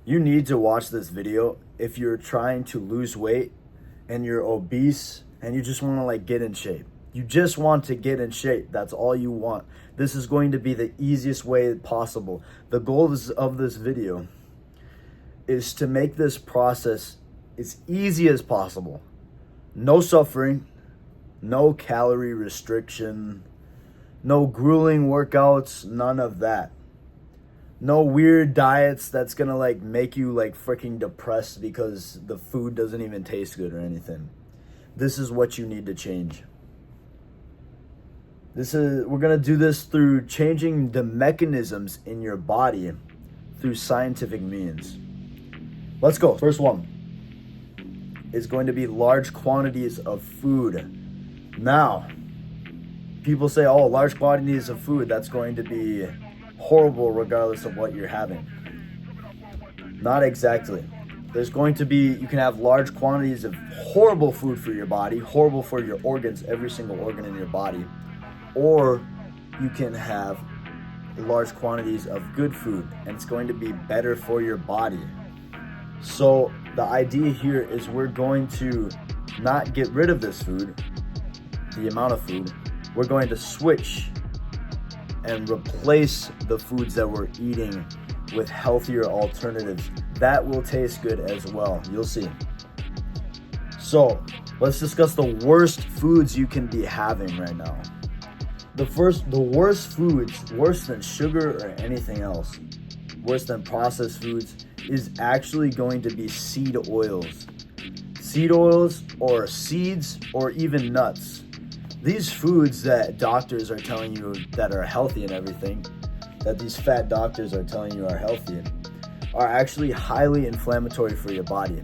You need to watch this video if you're trying to lose weight and you're obese and you just want to like get in shape. You just want to get in shape. That's all you want. This is going to be the easiest way possible. The goal of this video is to make this process as easy as possible. No suffering, no calorie restriction, no grueling workouts, none of that. No weird diets that's gonna like make you like freaking depressed because the food doesn't even taste good or anything. This is what you need to change. We're gonna do this through changing the mechanisms in your body through scientific means. Let's go. First one is going to be large quantities of food. Now, people say, oh, large quantities of food, that's going to be horrible regardless of what you're having. Not exactly. You can have large quantities of horrible food for your body, horrible for your organs, every single organ in your body, or you can have large quantities of good food and it's going to be better for your body. So the idea here is we're going to not get rid of this food, the amount of food. We're going to switch and replace the foods that we're eating with healthier alternatives that will taste good as well. You'll see. So let's discuss the worst foods you can be having right now. The worst foods, worse than sugar or anything else, worse than processed foods, is actually going to be seed oils. Seed oils or seeds or even nuts. These foods that doctors are telling you that are healthy and everything, that these fat doctors are telling you are healthy, are actually highly inflammatory for your body.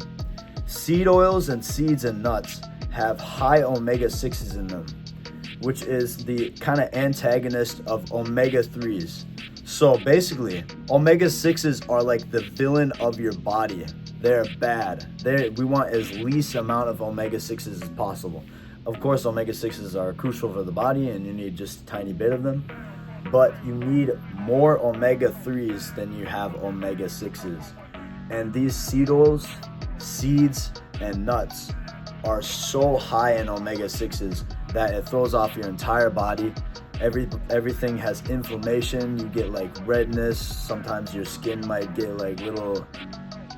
Seed oils and seeds and nuts have high omega-6s in them, which is the kind of antagonist of omega-3s. So basically, omega-6s are like the villain of your body. They're bad. We want as least amount of omega-6s as possible. Of course, omega-6s are crucial for the body and you need just a tiny bit of them, but you need more omega-3s than you have omega-6s. And these seed oils, seeds, and nuts are so high in omega-6s that it throws off your entire body. Everything has inflammation. You get like redness. Sometimes your skin might get like little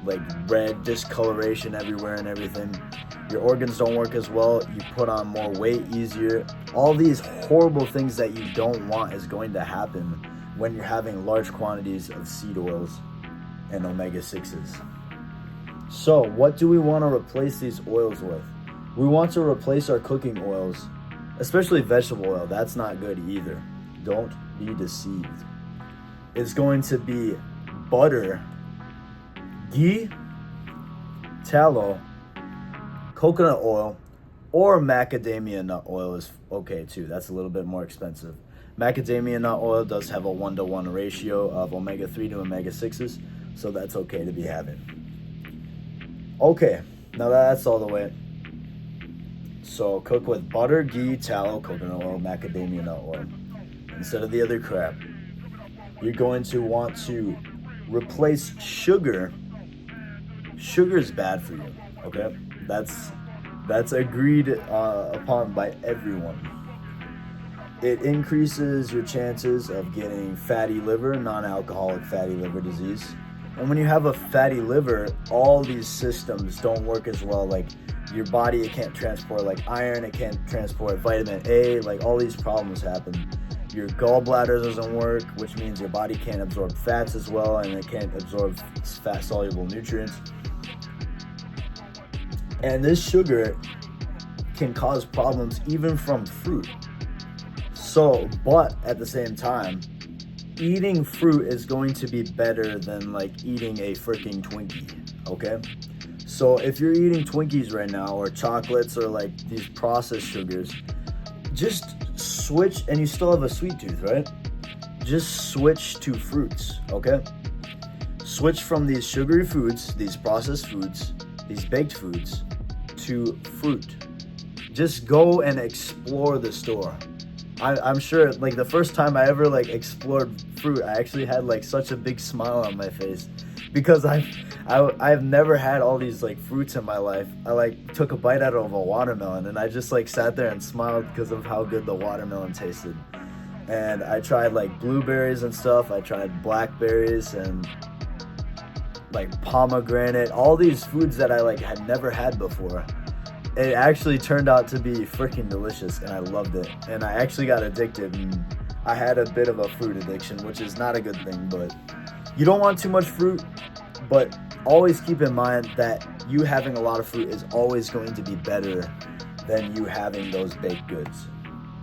like red discoloration everywhere and everything. Your organs don't work as well. You put on more weight easier. All these horrible things that you don't want is going to happen when you're having large quantities of seed oils and omega-6s. So what do we want to replace these oils with? We want to replace our cooking oils, especially vegetable oil. That's not good either. Don't be deceived. It's going to be butter, ghee, tallow, coconut oil, or macadamia nut oil is okay too. That's a little bit more expensive. Macadamia nut oil does have a 1-to-1 ratio of omega-3 to omega-6s, so that's okay to be having. Okay, now that's all the way. So cook with butter, ghee, tallow, coconut oil, macadamia nut oil instead of the other crap. You're going to want to replace sugar. Sugar is bad for you, okay? That's agreed upon by everyone. It increases your chances of getting fatty liver, non-alcoholic fatty liver disease. And when you have a fatty liver, all these systems don't work as well. Like your body, it can't transport like iron, it can't transport vitamin A, like all these problems happen. Your gallbladder doesn't work, which means your body can't absorb fats as well, and it can't absorb fat-soluble nutrients. And this sugar can cause problems even from fruit. So, but at the same time, eating fruit is going to be better than like eating a freaking Twinkie, okay? So if you're eating Twinkies right now or chocolates or like these processed sugars, just switch, and you still have a sweet tooth, right? Just switch to fruits, okay? Switch from these sugary foods, these processed foods, these baked foods, to fruit. Just go and explore the store. I'm sure like the first time I ever like explored fruit, I actually had like such a big smile on my face because I've never had all these like fruits in my life. I like took a bite out of a watermelon and I just like sat there and smiled because of how good the watermelon tasted. And I tried like blueberries and stuff. I tried blackberries and like pomegranate, all these foods that I like had never had before. It actually turned out to be freaking delicious and I loved it. And I actually got addicted and I had a bit of a fruit addiction, which is not a good thing, but you don't want too much fruit, but always keep in mind that you having a lot of fruit is always going to be better than you having those baked goods.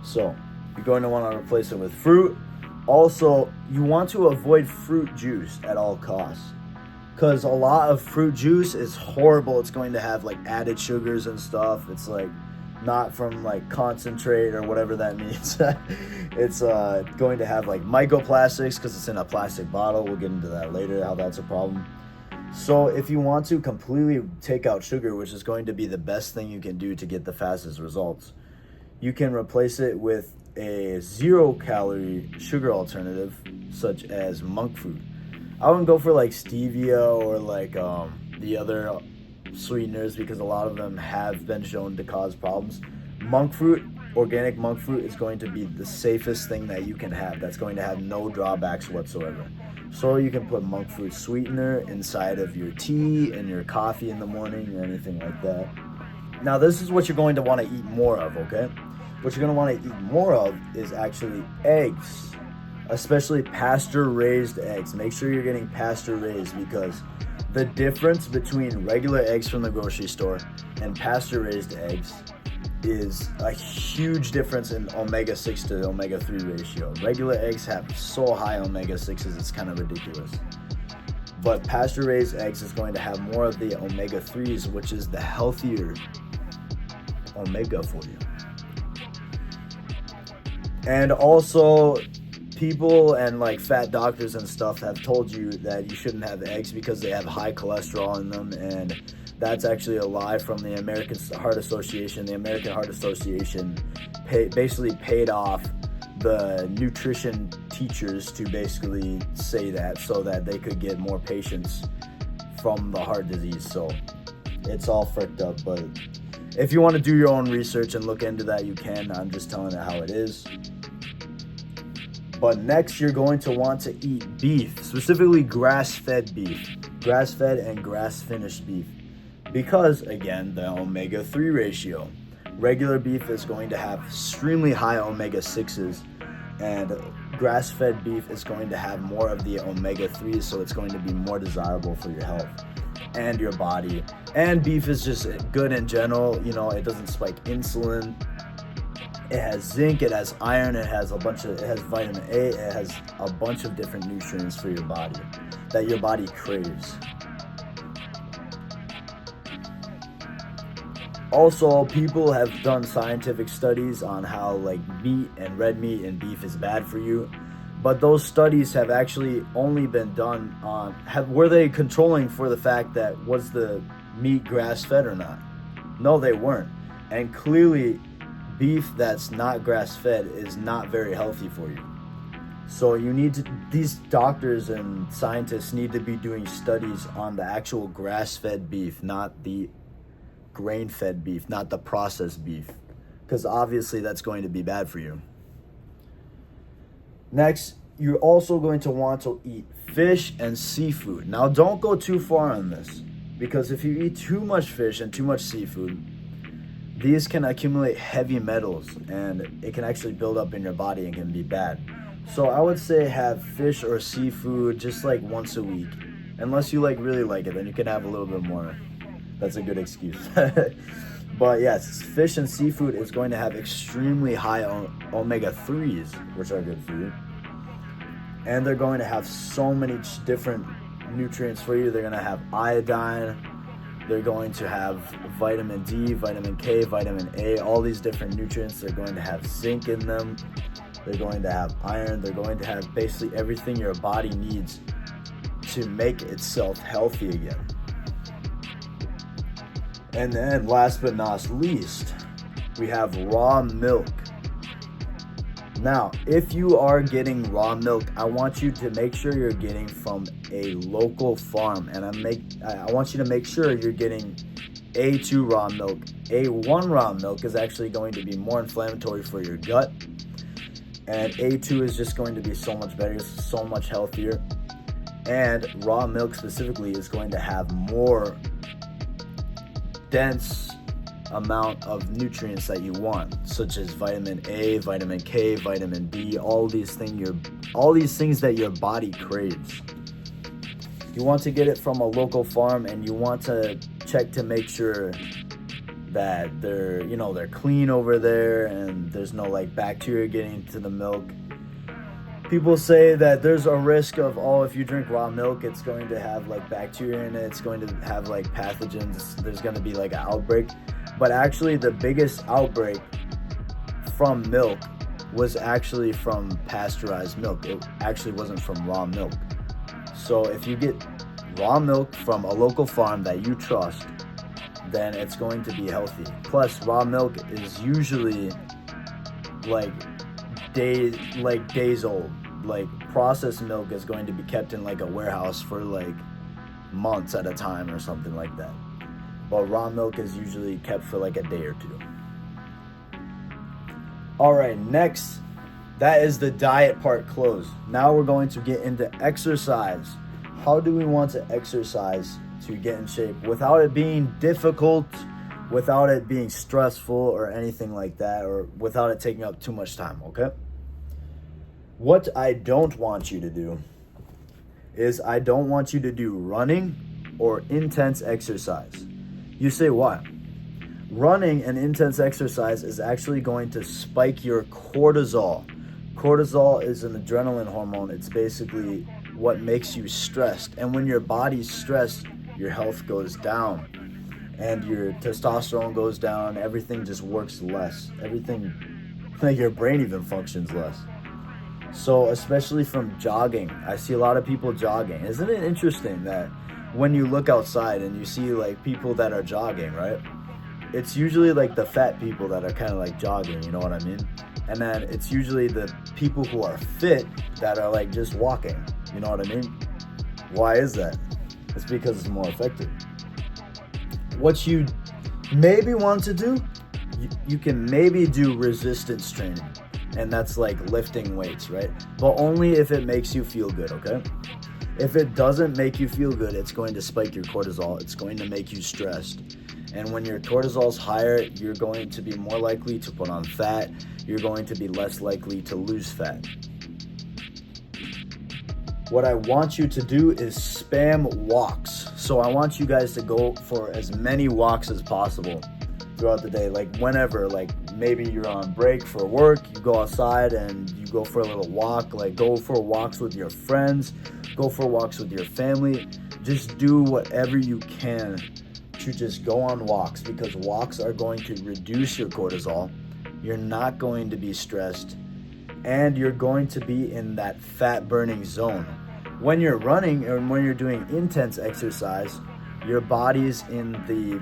So you're going to want to replace it with fruit. Also, you want to avoid fruit juice at all costs, because a lot of fruit juice is horrible. It's going to have like added sugars and stuff. It's like not from like concentrate or whatever that means. It's going to have like microplastics because it's in a plastic bottle. We'll get into that later, how that's a problem. So if you want to completely take out sugar, which is going to be the best thing you can do to get the fastest results, you can replace it with a 0-calorie sugar alternative such as monk fruit. I wouldn't go for like stevia or like the other sweeteners because a lot of them have been shown to cause problems. Monk fruit, organic monk fruit, is going to be the safest thing that you can have. That's going to have no drawbacks whatsoever. So you can put monk fruit sweetener inside of your tea and your coffee in the morning or anything like that. Now this is what you're going to want to eat more of, okay? What you're going to want to eat more of is actually eggs, especially pasture-raised eggs. Make sure you're getting pasture-raised because the difference between regular eggs from the grocery store and pasture-raised eggs is a huge difference in omega-6 to omega-3 ratio. Regular eggs have so high omega-6s, it's kind of ridiculous. But pasture-raised eggs is going to have more of the omega-3s, which is the healthier omega for you. And also, people and like fat doctors and stuff have told you that you shouldn't have eggs because they have high cholesterol in them, and that's actually a lie from the American Heart Association. The American Heart Association basically paid off the nutrition teachers to basically say that so that they could get more patients from the heart disease. So it's all fricked up, but if you want to do your own research and look into that, you can. I'm just telling it how it is. But next, you're going to want to eat beef, specifically grass-fed beef, grass-fed and grass-finished beef, because, again, the omega-3 ratio. Regular beef is going to have extremely high omega-6s, and grass-fed beef is going to have more of the omega-3s, so it's going to be more desirable for your health and your body. And beef is just good in general. You know, it doesn't spike insulin. It has zinc, it has iron, it has vitamin A, it has a bunch of different nutrients for your body that your body craves. Also, people have done scientific studies on how like meat and red meat and beef is bad for you, but those studies have actually only been done on, were they controlling for the fact that was the meat grass-fed or not? No, they weren't. And clearly, beef that's not grass-fed is not very healthy for you. So these doctors and scientists need to be doing studies on the actual grass-fed beef, not the grain-fed beef, not the processed beef, because obviously that's going to be bad for you. Next, you're also going to want to eat fish and seafood. Now, don't go too far on this, because if you eat too much fish and too much seafood, these can accumulate heavy metals and it can actually build up in your body and can be bad. So I would say have fish or seafood just like once a week. Unless you like really like it, then you can have a little bit more. That's a good excuse. But yes, fish and seafood is going to have extremely high omega-3s, which are good for you. And they're going to have so many different nutrients for you. They're going to have iodine. They're going to have vitamin D, vitamin K, vitamin A, all these different nutrients. They're going to have zinc in them. They're going to have iron. They're going to have basically everything your body needs to make itself healthy again. And then last but not least, we have raw milk. Now, if you are getting raw milk, I want you to make sure you're getting from a local farm, and I want you to make sure you're getting A2 raw milk. A1 raw milk is actually going to be more inflammatory for your gut, and A2 is just going to be so much better, so much healthier. And raw milk specifically is going to have more dense amount of nutrients that you want, such as vitamin A, vitamin K, vitamin D, all these things that your body craves. You want to get it from a local farm, and you want to check to make sure that they're clean over there and there's no like bacteria getting into the milk. People say that there's a risk of, if you drink raw milk, it's going to have like bacteria in it, it's going to have like pathogens, there's going to be like an outbreak. But actually the biggest outbreak from milk was actually from pasteurized milk. It actually wasn't from raw milk. So if you get raw milk from a local farm that you trust, then it's going to be healthy. Plus, raw milk is usually days old. Like processed milk is going to be kept in like a warehouse for like months at a time or something like that. But raw milk is usually kept for like a day or two. All right, next, that is the diet part closed. Now we're going to get into exercise. How do we want to exercise to get in shape without it being difficult, without it being stressful or anything like that, or without it taking up too much time, okay? What I don't want you to do is I don't want you to do running or intense exercise. You say, why? Running and intense exercise is actually going to spike your cortisol. Cortisol is an adrenaline hormone. It's basically what makes you stressed. And when your body's stressed, your health goes down and your testosterone goes down. Everything just works less. Everything, like your brain even functions less. So especially from jogging, I see a lot of people jogging. Isn't it interesting that when you look outside and you see like people that are jogging, right? It's usually like the fat people that are kind of like jogging, you know what I mean? And then it's usually the people who are fit that are like just walking, you know what I mean? Why is that? It's because it's more effective. What you maybe want to do, you can maybe do resistance training. And that's like lifting weights, right? But only if it makes you feel good, okay? If it doesn't make you feel good, it's going to spike your cortisol. It's going to make you stressed. And when your cortisol's higher, you're going to be more likely to put on fat. You're going to be less likely to lose fat. What I want you to do is spam walks. So I want you guys to go for as many walks as possible throughout the day. Like whenever, like maybe you're on break for work, you go outside and you go for a little walk. Like go for walks with your friends, go for walks with your family. Just do whatever you can to just go on walks, because walks are going to reduce your cortisol. You're not going to be stressed, and you're going to be in that fat burning zone. When you're running and when you're doing intense exercise, your body's in the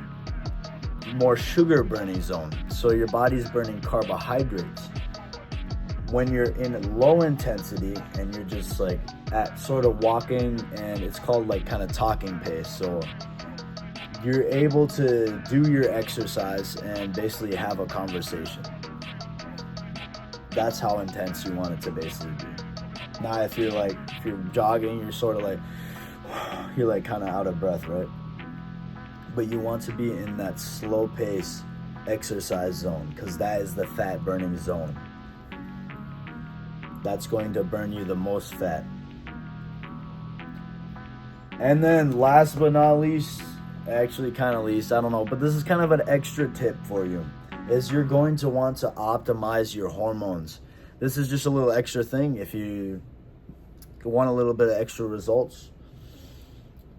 more sugar burning zone. So your body's burning carbohydrates. When you're in low intensity and you're just like at sort of walking, and it's called like kind of talking pace. So you're able to do your exercise and basically have a conversation. That's how intense you want it to basically be. Now if you're jogging, you're sort of like, you're like kind of out of breath, right? But you want to be in that slow pace exercise zone, because that is the fat burning zone. That's going to burn you the most fat. And then last but not least, actually kind of least, I don't know, but this is kind of an extra tip for you, is you're going to want to optimize your hormones. This is just a little extra thing if you want a little bit of extra results.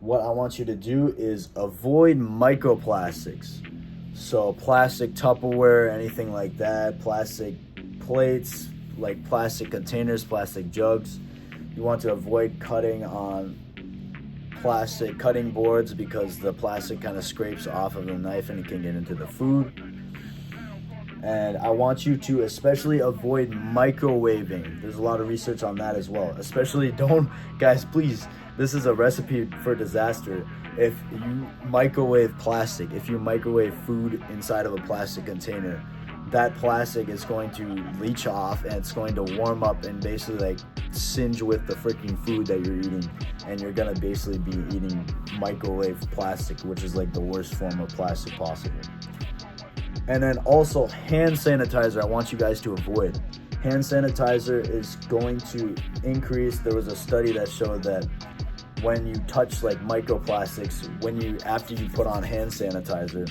What I want you to do is avoid microplastics. So plastic Tupperware, anything like that, plastic plates, like plastic containers, plastic jugs. You want to avoid cutting on plastic cutting boards, because the plastic kind of scrapes off of the knife and it can get into the food. And I want you to especially avoid microwaving. There's a lot of research on that as well. Especially don't, guys, please, this is a recipe for disaster. If you microwave plastic, if you microwave food inside of a plastic container, that plastic is going to leach off and it's going to warm up and basically like singe with the freaking food that you're eating. And you're gonna basically be eating microwave plastic, which is like the worst form of plastic possible. And then also hand sanitizer, I want you guys to avoid. Hand sanitizer is going to increase. There was a study that showed that when you touch like microplastics, after you put on hand sanitizer,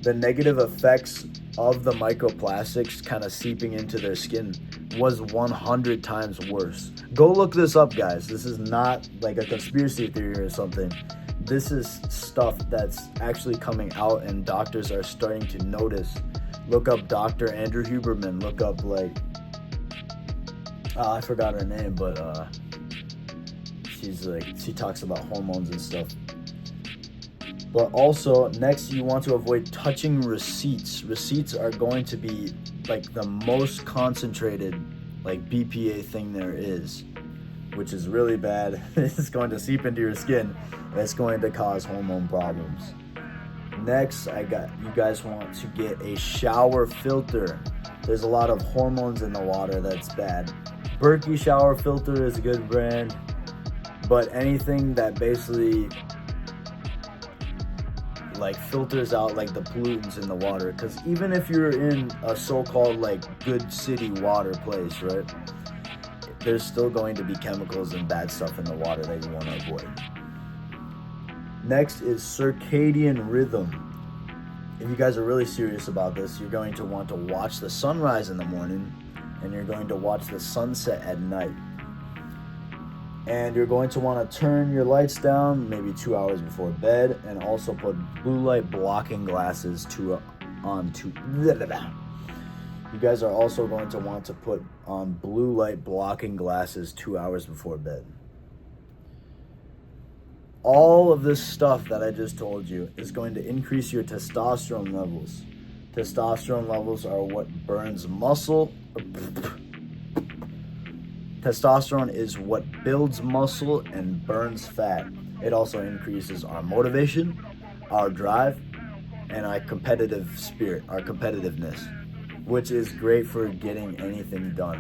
the negative effects of the microplastics kind of seeping into their skin was 100 times worse. Go look this up, guys. This is not like a conspiracy theory or something. This is stuff that's actually coming out and doctors are starting to notice. Look up Dr. Andrew Huberman. Look up like, I forgot her name, but she talks about hormones and stuff. But also, next, you want to avoid touching receipts. Receipts are going to be like the most concentrated like BPA thing there is, which is really bad. It's going to seep into your skin. It's going to cause hormone problems. Next, you guys want to get a shower filter. There's a lot of hormones in the water that's bad. Berkey shower filter is a good brand, but anything that basically like filters out like the pollutants in the water, because even if you're in a so-called like good city water place, right, there's still going to be chemicals and bad stuff in the water that you want to avoid. Next is circadian rhythm. If you guys are really serious about this, you're going to want to watch the sunrise in the morning and you're going to watch the sunset at night. And you're going to want to turn your lights down maybe 2 hours before bed, and also put blue light blocking glasses on. You guys are also going to want to put on blue light blocking glasses 2 hours before bed. All of this stuff that I just told you is going to increase your testosterone levels. Testosterone levels are what burns muscle. Testosterone is what builds muscle and burns fat. It also increases our motivation, our drive, and our competitive spirit, our competitiveness, which is great for getting anything done.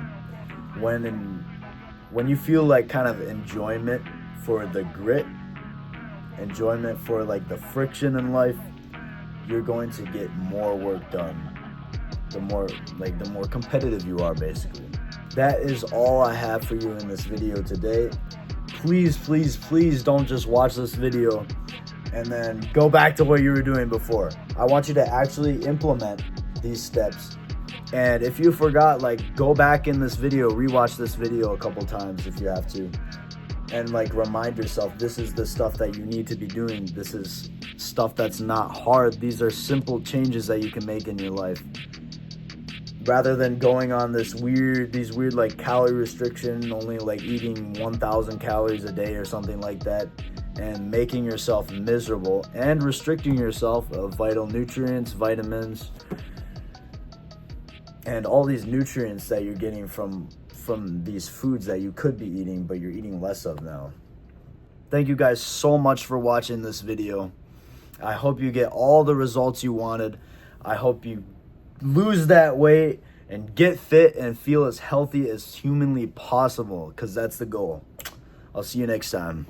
When you feel like kind of enjoyment for the grit, enjoyment for like the friction in life, you're going to get more work done. The more competitive you are, basically. That is all I have for you in this video today. Please, please, please don't just watch this video and then go back to what you were doing before. I want you to actually implement these steps. And if you forgot, like, go back in this video, rewatch this video a couple times if you have to, and like remind yourself, this is the stuff that you need to be doing. This is stuff that's not hard. These are simple changes that you can make in your life. Rather than going on these weird like calorie restriction, only like eating 1,000 calories a day or something like that, and making yourself miserable and restricting yourself of vital nutrients, vitamins, and all these nutrients that you're getting from these foods that you could be eating, but you're eating less of now. Thank you guys so much for watching this video. I hope you get all the results you wanted. I hope you lose that weight and get fit and feel as healthy as humanly possible, because that's the goal. I'll see you next time.